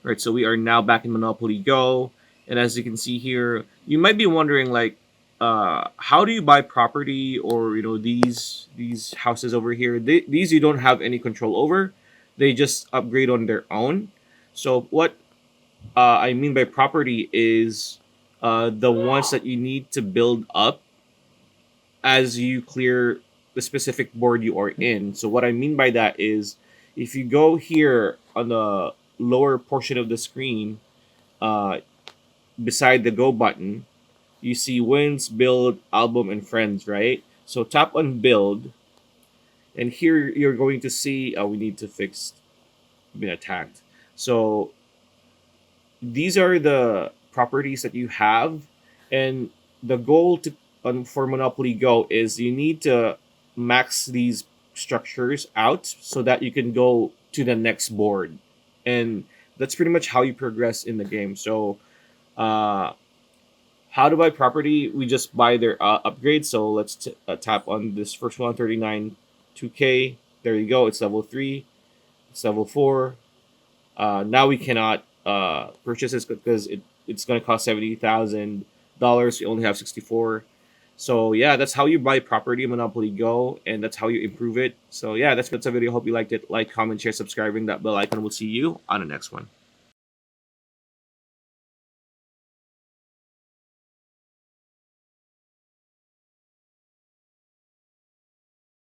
Right, so we are now back in Monopoly Go, and as you can see here, you might be wondering like, how do you buy property, or these houses over here? These you don't have any control over; they just upgrade on their own. So what I mean by property is the ones that you need to build up as you clear the specific board you are in. So what I mean by that is if you go here on the lower portion of the screen, uh, beside the go button, you see wins, build, album, and friends, right? So tap on build, and here you're going to see we need to fix been attacked. So these are the properties that you have, and the goal for Monopoly Go is you need to max these structures out so that you can go to the next board, and that's pretty much how you progress in the game. So uh, how to buy property? We just buy their upgrades. So let's tap on this first one, 39 2K. There you go. It's level 3. It's level 4. Now we cannot purchase this because it's going to cost $70,000. We only have 64. So yeah, that's how you buy property in Monopoly Go, and that's how you improve it. So yeah, that's a video. Hope you liked it. Like, comment, share, subscribing that bell icon. We'll see you on the next one.